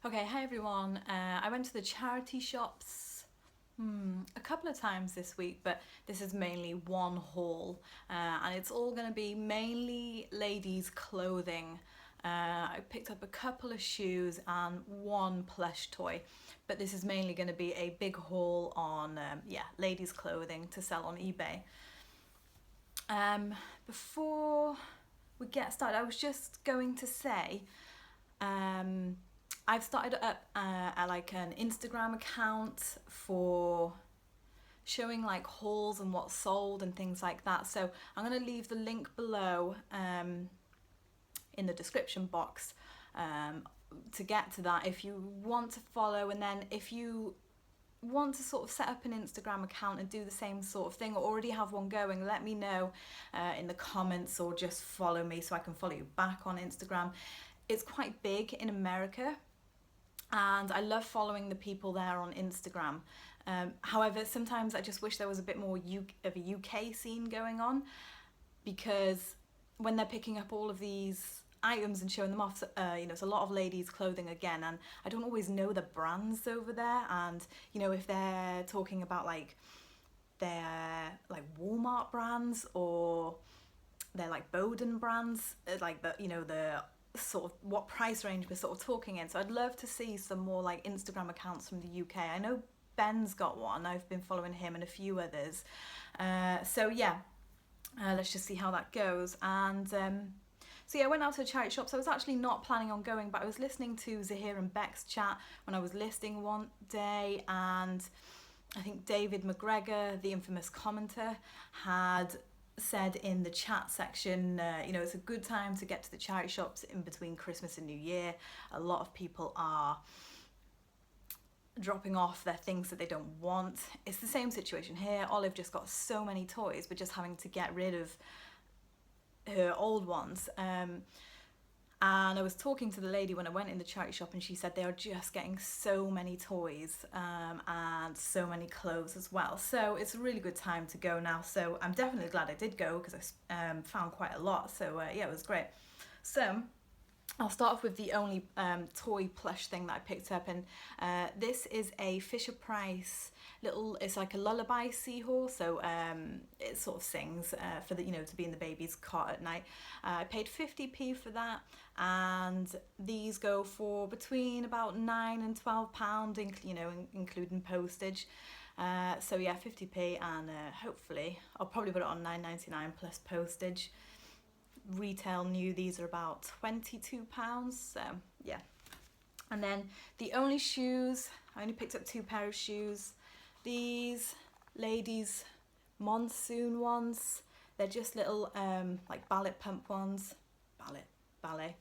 Okay, hi everyone. I went to the charity shops a couple of times this week, but this is mainly one haul, and it's all going to be mainly ladies' clothing. I picked up a couple of shoes and one plush toy, but this is mainly going to be a big haul on ladies' clothing to sell on eBay. Before we get started, I was just going to say. Um, I've started up like an Instagram account for showing like hauls and what's sold and things like that. So I'm going to leave the link below in the description box to get to that if you want to follow, and then if you want to sort of set up an Instagram account and do the same sort of thing or already have one going, let me know in the comments, or just follow me so I can follow you back on Instagram. It's quite big in America, and I love following the people there on Instagram. However, sometimes I just wish there was a bit more of a UK scene going on, because when they're picking up all of these items and showing them off, it's a lot of ladies' clothing again, and I don't always know the brands over there. And if they're talking about like their like Walmart brands or they're like Bowden brands, like the sort of what price range we're sort of talking in. So I'd love to see some more like Instagram accounts from the UK. I know Ben's got one. I've been following him and a few others. Let's just see how that goes. And I went out to a charity shop. So I was actually not planning on going, but I was listening to Zahir and Beck's chat when I was listing one day, and I think David McGregor, the infamous commenter, had said in the chat section, it's a good time to get to the charity shops in between Christmas and New Year. A lot of people are dropping off their things that they don't want. It's the same situation here. Olive just got so many toys, but just having to get rid of her old ones. And I was talking to the lady when I went in the charity shop, and she said they are just getting so many toys and so many clothes as well. So it's a really good time to go now. So I'm definitely glad I did go, because I found quite a lot. So it was great. So I'll start off with the only toy plush thing that I picked up, and this is a Fisher Price it's like a lullaby seahorse, so it sort of sings for the to be in the baby's cot at night. I paid 50p for that, and these go for between about £9 and £12, including postage. 50p, and hopefully I'll probably put it on £9.99 plus postage. Retail new, these are about £22, so yeah. And then the only shoes, I only picked up 2 pair of shoes. These ladies monsoon ones, they're just little like ballet pump ones, ballet.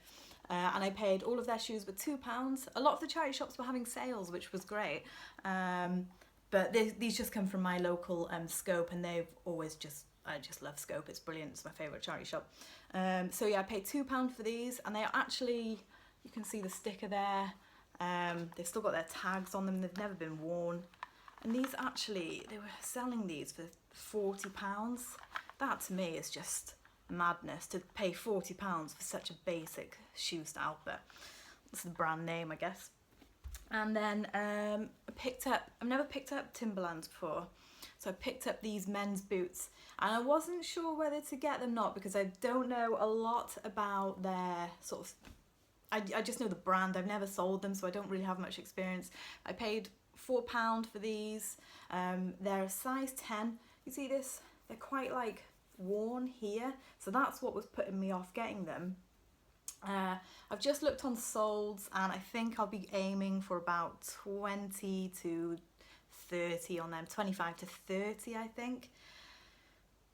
And I paid, all of their shoes were £2. A lot of the charity shops were having sales, which was great. But these just come from my local Scope, and they've always I just love Scope. It's brilliant. It's my favourite charity shop. I paid £2 for these, and they are actually, you can see the sticker there. They've still got their tags on them. They've never been worn. And these actually, they were selling these for £40. That to me is just madness, to pay £40 for such a basic shoe style, but it's the brand name, I guess. And then I've never picked up Timberlands before, so I picked up these men's boots, and I wasn't sure whether to get them or not, because I don't know a lot about their sort of, I just know the brand. I've never sold them, so I don't really have much experience. I paid £4 for these. They're a size 10. You see this? They're quite like worn here, so that's what was putting me off getting them. I've just looked on solds, and I think I'll be aiming for about 20 to 30 on them, 25 to 30 I think.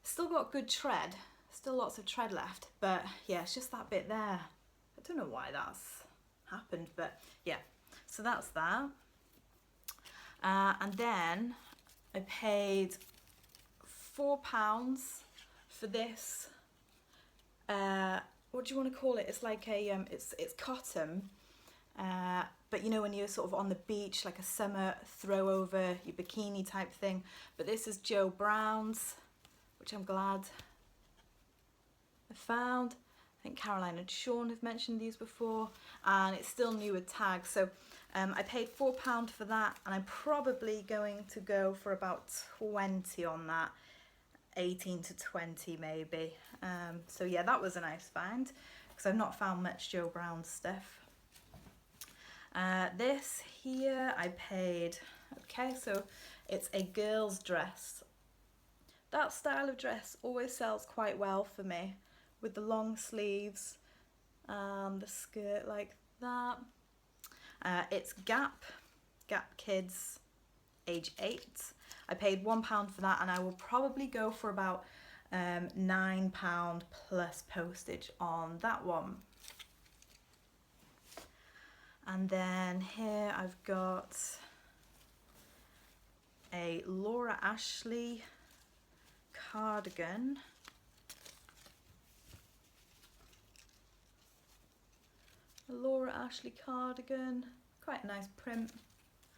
Still got good tread, still lots of tread left, but yeah, it's just that bit there. I don't know why that's happened, but yeah, so that's that. And then I paid £4 for this. What do you want to call it? It's like a it's cotton, but when you're sort of on the beach, like a summer throw over your bikini type thing. But this is Joe Brown's, which I'm glad I found. think Caroline and Sean have mentioned these before, and it's still new with tags. So I paid £4 for that, and I'm probably going to go for about 20 on that, 18 to 20 maybe. So yeah, that was a nice find, because I've not found much Joe Brown stuff. This here I paid, okay, so it's a girl's dress. That style of dress always sells quite well for me, with the long sleeves and the skirt like that. It's Gap Kids age 8. I paid £1 for that, and I will probably go for about £9 plus postage on that one. And then here I've got a Laura Ashley cardigan. A Laura Ashley cardigan, quite a nice print.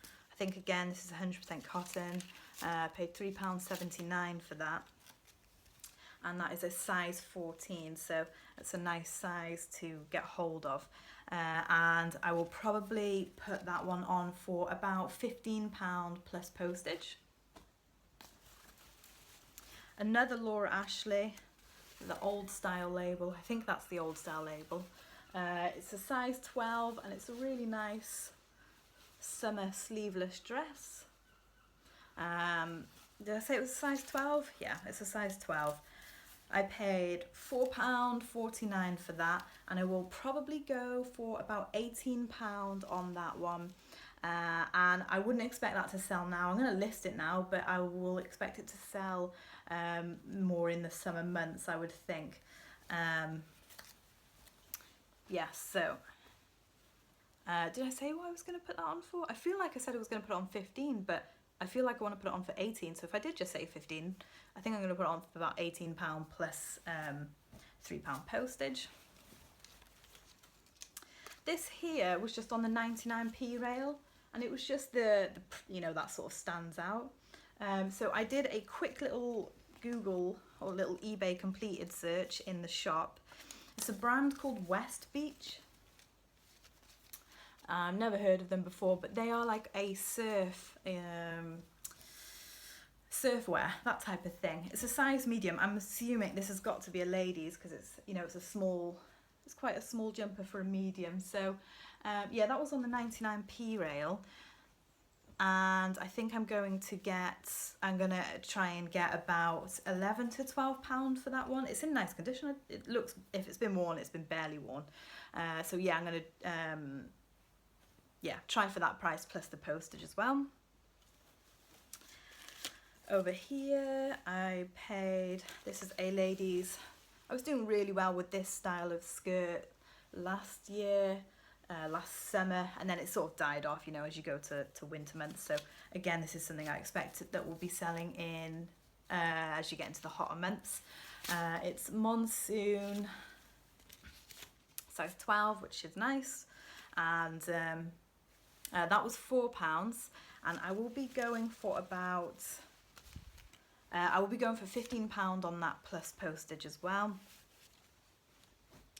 I think again this is 100% cotton. I paid £3.79 for that, and that is a size 14, so it's a nice size to get hold of. And I will probably put that one on for about £15 plus postage. Another Laura Ashley, the old style label. I think that's the old style label. It's a size 12, and it's a really nice summer sleeveless dress. Did I say it was a size 12? Yeah, it's a size 12. I paid £4.49 for that, and I will probably go for about £18 on that one. And I wouldn't expect that to sell now. I'm going to list it now, but I will expect it to sell more in the summer months, I would think. Yeah, so did I say what I was going to put that on for? I feel like I said I was going to put it on 15, but I feel like I want to put it on for 18. So if I did just say 15, I think I'm going to put it on for about £18 plus £3 postage. This here was just on the 99p rail, and it was just the you know, that sort of stands out. So I did a quick little Google or little eBay completed search in the shop. It's a brand called West Beach. I've never heard of them before, but they are like a surfwear, that type of thing. It's a size medium. I'm assuming this has got to be a lady's, because it's, you know, it's quite a small jumper for a medium. So yeah, that was on the 99p rail, and I think I'm going to try and get about £11 to £12 for that one. It's in nice condition. It looks, if it's been worn, it's been barely worn. So yeah, I'm going to try for that price plus the postage as well. Over here I paid, this is a lady's, I was doing really well with this style of skirt last year, last summer, and then it sort of died off, you know, as you go to winter months. So again, this is something I expect that will be selling in as you get into the hotter months. It's Monsoon size 12, which is nice, and that was £4, and I will be going for about £15 on that plus postage as well.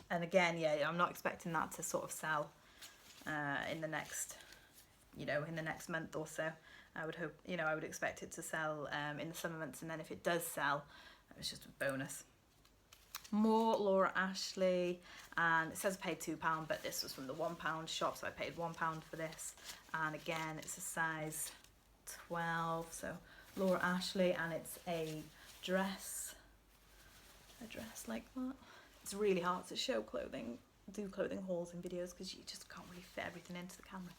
And again, yeah, I'm not expecting that to sort of sell in the next, you know, in the next month or so. I would hope, you know, I would expect it to sell in the summer months, and then if it does sell, it's just a bonus. More Laura Ashley, and it says I paid £2, but this was from the £1 shop, so I paid £1 for this. And again, it's a size 12, so Laura Ashley, and it's a dress like that. It's really hard to show clothing, do clothing hauls and videos, because you just can't really fit everything into the camera.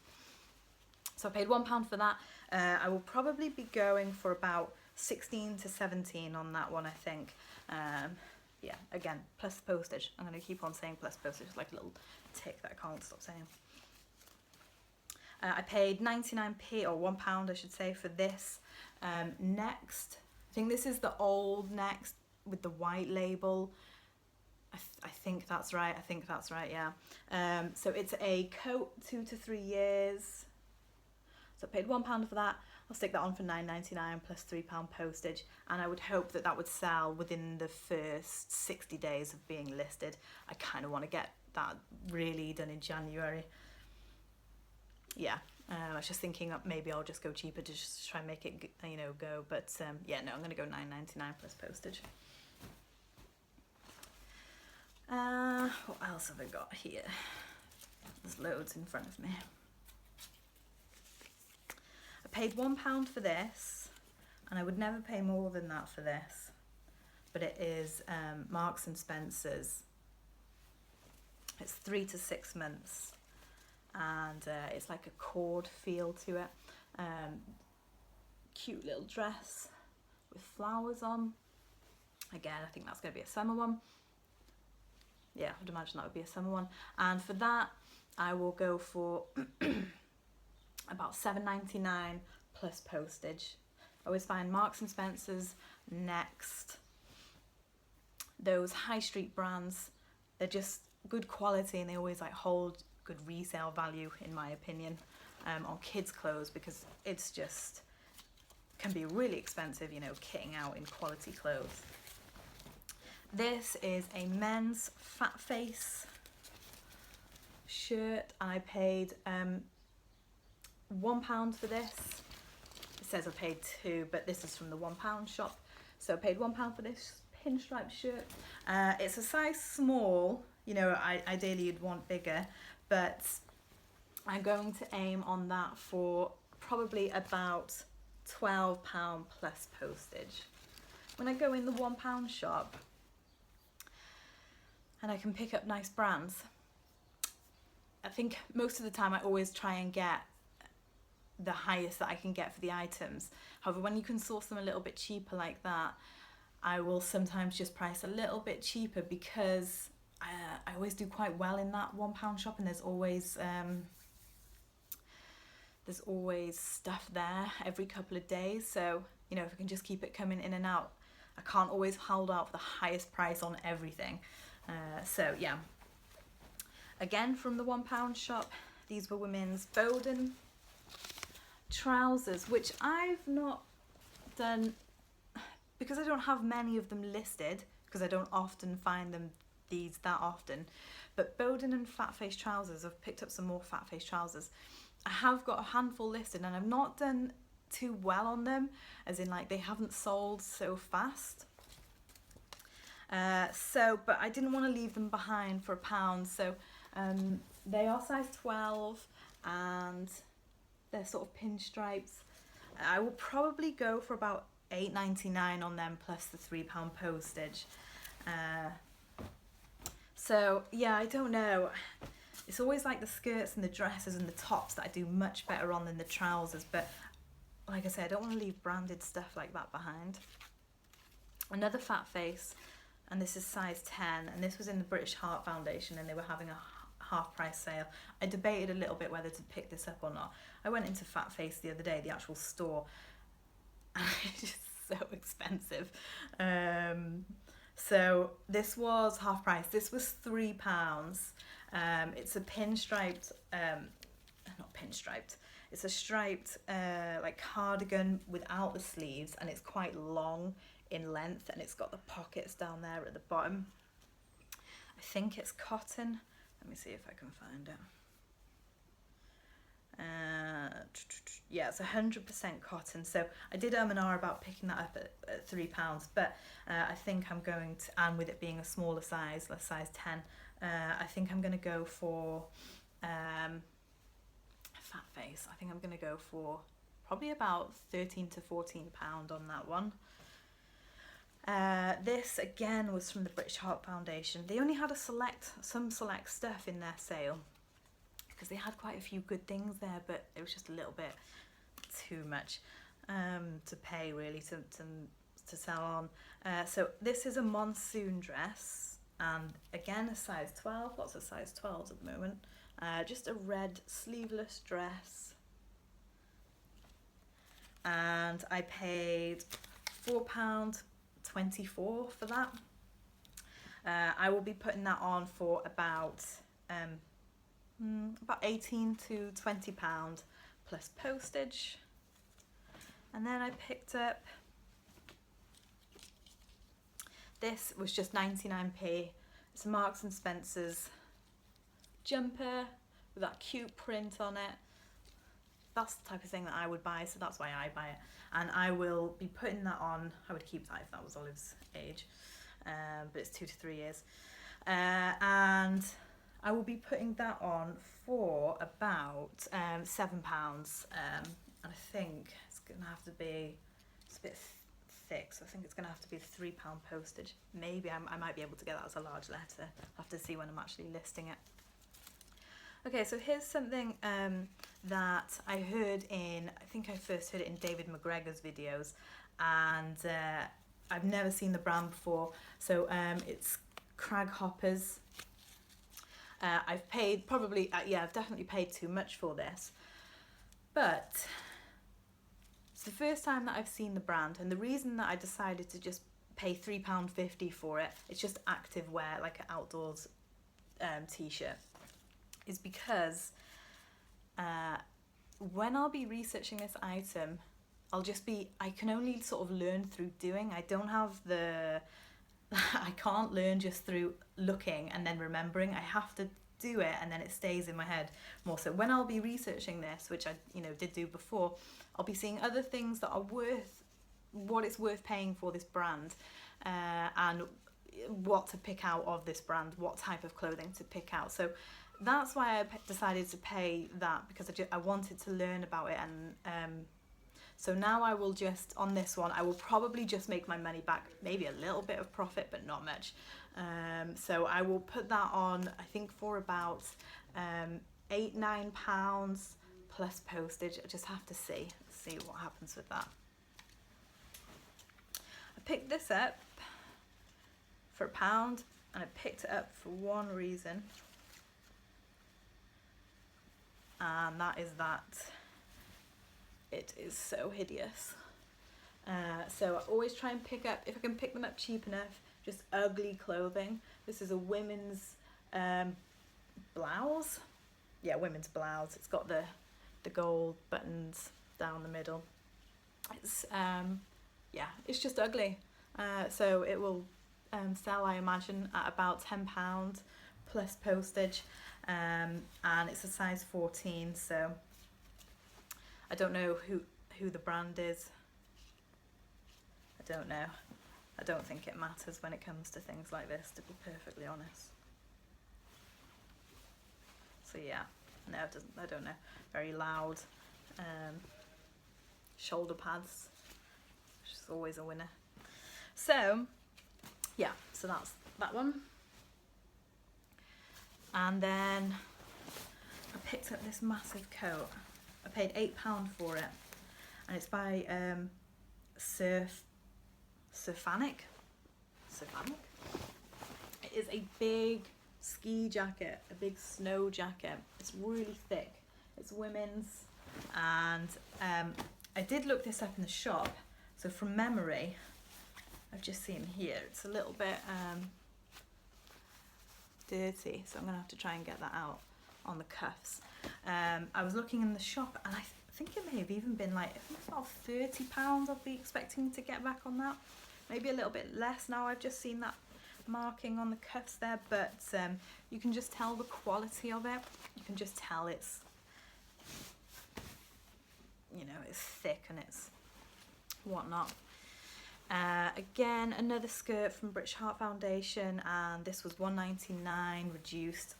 So I paid £1 for that. I will probably be going for about 16 to 17 on that one, I think. Yeah, again, plus postage. I'm going to keep on saying plus postage, like a little tick that I can't stop saying. I paid 99p, or £1 I should say, for this Next. I think this is the old Next with the white label. I think that's right, yeah. So it's a coat, 2 to 3 years. So I paid £1 for that. I'll stick that on for £9.99 plus £3 postage, and I would hope that that would sell within the first 60 days of being listed. I kind of want to get that really done in January. Yeah, I was just thinking that maybe I'll just go cheaper to just try and make it, you know, go. But yeah, no, I'm going to go £9.99 plus postage. What else have I got here? There's loads in front of me. I paid £1 for this, and I would never pay more than that for this. But it is Marks and Spencer's. It's 3 to 6 months, and it's like a cord feel to it. Cute little dress with flowers on. Again, I think that's going to be a summer one. Yeah, I would imagine that would be a summer one. And for that, I will go for about £7.99 plus postage. I always find Marks and Spencer's next. Those high street brands, they're just good quality, and they always like hold good resale value, in my opinion, on kids' clothes, because it's just can be really expensive, you know, kitting out in quality clothes. This is a men's fat face shirt, and I paid £1 for this. It says I paid £2, but this is from the £1 shop. So I paid £1 for this pinstripe shirt. It's a size small, you know, ideally you'd want bigger, but I'm going to aim on that for probably about £12 plus postage. When I go in the £1 shop, and I can pick up nice brands, I think most of the time I always try and get the highest that I can get for the items. However, when you can source them a little bit cheaper like that, I will sometimes just price a little bit cheaper, because I always do quite well in that £1 shop, and there's always stuff there every couple of days. So, you know, if I can just keep it coming in and out, I can't always hold out for the highest price on everything. So yeah, again from the £1 shop, these were women's Bowden trousers, which I've not done because I don't have many of them listed, because I don't often find them that often. But Bowden and fat face trousers, I've picked up some more fat face trousers. I have got a handful listed, and I've not done too well on them, as in like they haven't sold so fast. But I didn't want to leave them behind for £1. So they are size 12, and they're sort of pinstripes. I will probably go for about £8.99 on them plus the £3 postage. So yeah, I don't know. It's always like the skirts and the dresses and the tops that I do much better on than the trousers. But like I said, I don't want to leave branded stuff like that behind. Another fat face. And this is size 10, and this was in the British Heart Foundation, and they were having a half price sale. I debated a little bit whether to pick this up or not. I went into Fat Face the other day, the actual store, and it's just so expensive. So this was half price. This was £3. It's a pinstriped, not pinstriped, it's a striped like cardigan without the sleeves, and it's quite long in length, and it's got the pockets down there at the bottom. I think it's cotton. Let me see if I can find it. Yeah, it's 100% cotton. So I did and ah about picking that up at £3, but I think I'm going to, and with it being a smaller size, like size 10, I think I'm going to go for fat face. I think I'm going to go for probably about £13 to £14 on that one. This again was from the British Heart Foundation. They only had some select stuff in their sale, because they had quite a few good things there, but it was just a little bit too much to pay really to sell on. So this is a monsoon dress, and again a size 12, lots of size 12s at the moment. Just a red sleeveless dress, and I paid £4.24 for that. I will be putting that on for about £18 to £20 plus postage. And then I picked up, this was just 99p. It's a Marks and Spencer's jumper with that cute print on it. That's the type of thing that I would buy, so that's why I buy it. And I will be putting that on. I would keep that if that was Olive's age, but it's 2 to 3 years. And I will be putting that on for about £7. And I think it's going to have to be, it's a bit thick, so I think it's going to have to be £3 postage. Maybe I might be able to get that as a large letter. I'll have to see when I'm actually listing it. Okay, so here's something that I heard in, I think I first heard it in David McGregor's videos, and I've never seen the brand before. So it's Crag Hoppers. I've paid probably, yeah, I've definitely paid too much for this, but it's the first time that I've seen the brand, and the reason that I decided to just pay £3.50 for it, it's just active wear, like an outdoors t-shirt, is because when I'll be researching this item, I can only sort of learn through doing. I don't have I can't learn just through looking and then remembering. I have to do it, and then it stays in my head more. So when I'll be researching this, which I did do before, I'll be seeing other things that are what it's worth paying for this brand, and what to pick out of this brand, what type of clothing to pick out. So that's why I decided to pay that, because I wanted to learn about it. And so now I will just, on this one, I will probably just make my money back, maybe a little bit of profit, but not much. So I will put that on, I think, for about £8-9 plus postage. I just have to see what happens with that. I picked this up for £1, and I picked it up for one reason, and that is that it is so hideous. So I always try and pick up, if I can pick them up cheap enough, just ugly clothing. This is a women's blouse. Yeah, women's blouse. It's got the gold buttons down the middle. It's yeah, it's just ugly. So it will sell, I imagine, at about £10 plus postage, and it's a size 14. So I don't know who the brand is. I don't know. I don't think it matters when it comes to things like this, to be perfectly honest. So yeah, no, it doesn't. I don't know. Very loud. Shoulder pads, which is always a winner. So yeah, so that's that one. And then I picked up this massive coat. I paid £8 for it, and it's by Surfanic. It is a big ski jacket, a big snow jacket. It's really thick. It's women's, and I did look this up in the shop. So from memory, I've just seen here, it's a little bit dirty, so I'm gonna have to try and get that out on the cuffs. I was looking in the shop, and I think it may have even been like, I think about £30 I'll be expecting to get back on that. Maybe a little bit less now. I've just seen that marking on the cuffs there, but you can just tell the quality of it. You can just tell it's, it's thick and it's whatnot. Again, another skirt from British Heart Foundation, and this was £1.99 reduced.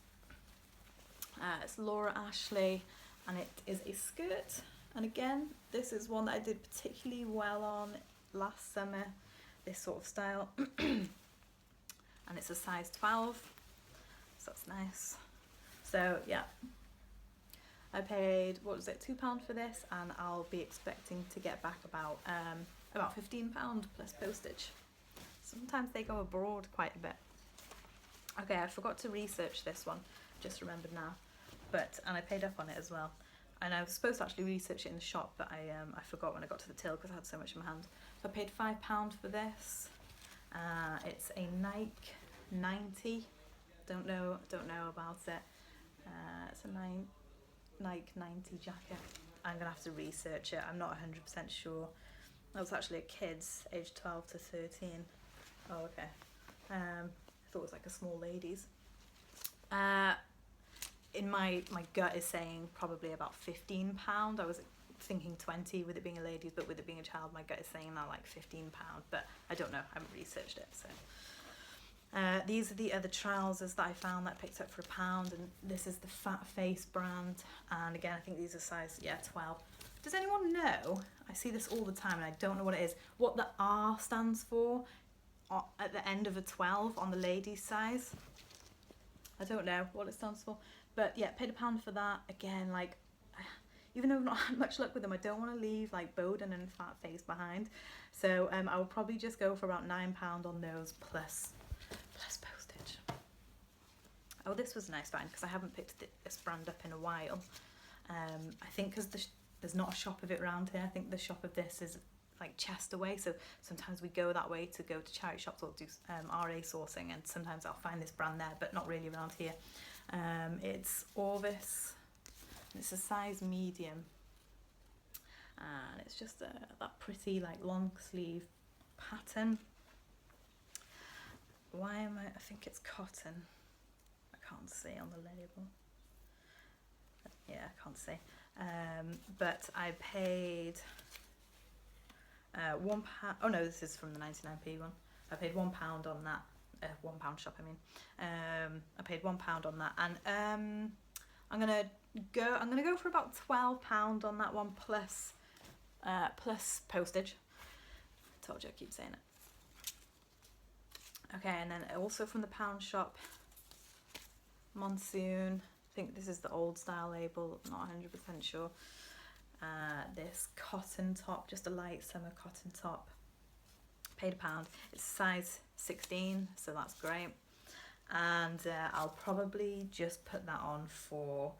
It's Laura Ashley, and it is a skirt. And again, this is one that I did particularly well on last summer, this sort of style. And it's a size 12, so that's nice. So yeah, I paid, what was it, £2 for this, and I'll be expecting to get back about £15 plus postage. Sometimes they go abroad quite a bit. Okay, I forgot to research this one, just remembered now, and I paid up on it as well. And I was supposed to actually research it in the shop, but I forgot when I got to the till because I had so much in my hand. So I paid £5 for this. It's a Nike 90. Don't know about it. It's a Nike 90 jacket. I'm gonna have to research it. I'm not 100% sure. That was actually a kid's, age 12 to 13. Oh, okay. I thought it was like a small ladies. In my gut is saying probably about £15. I was thinking 20 with it being a ladies, but with it being a child, my gut is saying that like £15. But I don't know. I haven't researched it. So these are the other trousers that I found that I picked up for £1, and this is the Fat Face brand. And again, I think these are size 12. Does anyone know? I see this all the time, and I don't know what it is. What the R stands for at the end of a 12 on the ladies' size. I don't know what it stands for. But yeah, paid £1 for that. Again, like, even though I've not had much luck with them, I don't want to leave like Bowden and Fat Face behind. So I will probably just go for about £9 on those plus postage. Oh, this was a nice find because I haven't picked this brand up in a while. I think because there's not a shop of it around here. I think the shop of this is like Chester way, so sometimes we go that way to go to charity shops or do RA sourcing, and sometimes I'll find this brand there, but not really around here. It's Orvis, it's a size medium, and it's just that pretty like long sleeve pattern. I think it's cotton. I can't see on the label. Yeah, I can't see. But I paid £1. Oh no, this is from the 99p one. I paid £1 on that. £1 shop, I mean. I paid £1 on that, and I'm gonna go for about £12 on that one plus postage. I told you I keep saying it. Okay, and then also from the pound shop, Monsoon. I think this is the old style label. Not 100% sure. This cotton top, just a light summer cotton top. Paid £1. It's size 16, so that's great. And I'll probably just put that on for,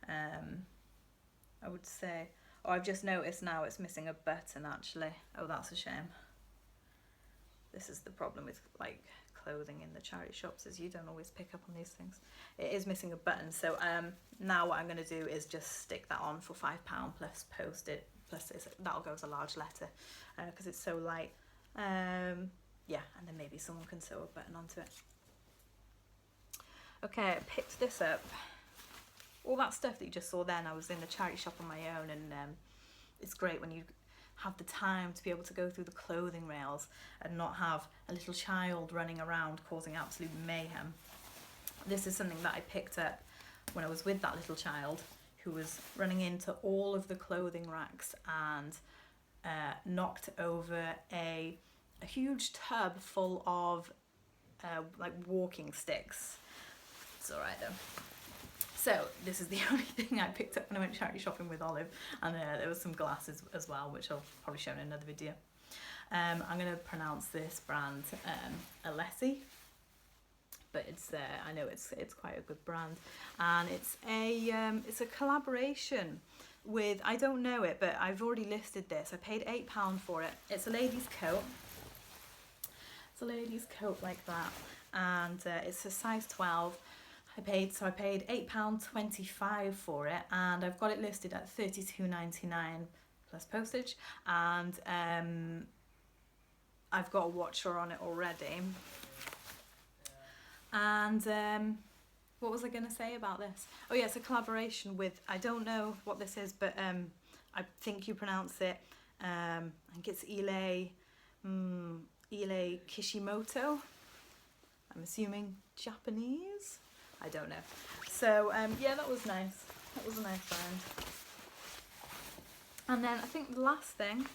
I would say, oh, I've just noticed now it's missing a button actually. Oh, that's a shame. This is the problem with like clothing in the charity shops, is you don't always pick up on these things. It is missing a button, so now what I'm going to do is just stick that on for £5 plus postage, plus that'll go as a large letter because it's so light. Yeah, and then maybe someone can sew a button onto it. Okay, I picked this up. All that stuff that you just saw then, I was in the charity shop on my own, and it's great when you have the time to be able to go through the clothing rails and not have a little child running around causing absolute mayhem. This is something that I picked up when I was with that little child who was running into all of the clothing racks and knocked over a huge tub full of like walking sticks. It's alright though. So this is the only thing I picked up when I went charity shopping with Olive, and there was some glasses as well, which I'll probably show in another video. I'm going to pronounce this brand Alessi, but I know it's quite a good brand, and it's a collaboration with, I don't know it, but I've already listed this. I paid £8 for it. It's a lady's coat. It's a lady's coat like that, and it's a size 12. I paid £8.25 for it, and I've got it listed at £32.99 plus postage, and I've got a watcher on it already. And what was I going to say about this? Oh yeah, it's a collaboration with, I don't know what this is, but I think you pronounce it, I think it's Ile Kishimoto. I'm assuming Japanese? I don't know. So yeah, that was nice. That was a nice find. And then I think the last thing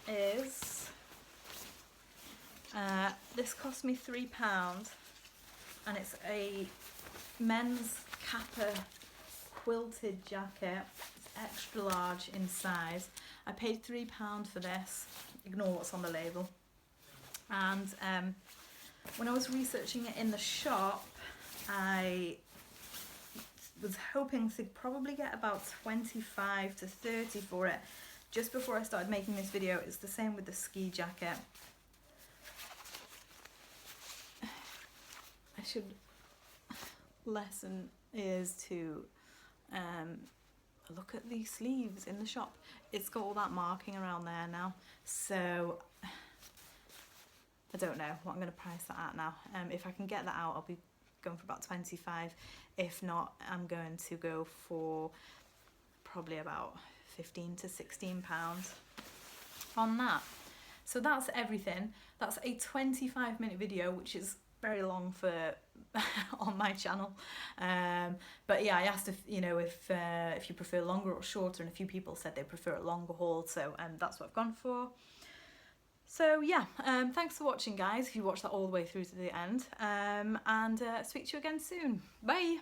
is this cost me £3, and it's a men's Kappa quilted jacket. It's extra large in size. I paid £3 for this. Ignore what's on the label. And when I was researching it in the shop, I was hoping to probably get about 25 to 30 for it. Just before I started making this video, it's the same with the ski jacket. I should lesson is to look at these sleeves in the shop. It's got all that marking around there now, so I don't know what I'm going to price that at now. If I can get that out, I'll be going for about 25. If not, I'm going to go for probably about 15 to 16 pounds on that. So that's everything. That's a 25-minute video, which is very long for on my channel. But yeah, I asked if you prefer longer or shorter, and a few people said they prefer a longer haul, so that's what I've gone for. So yeah, thanks for watching, guys, if you watched that all the way through to the end, and speak to you again soon. Bye!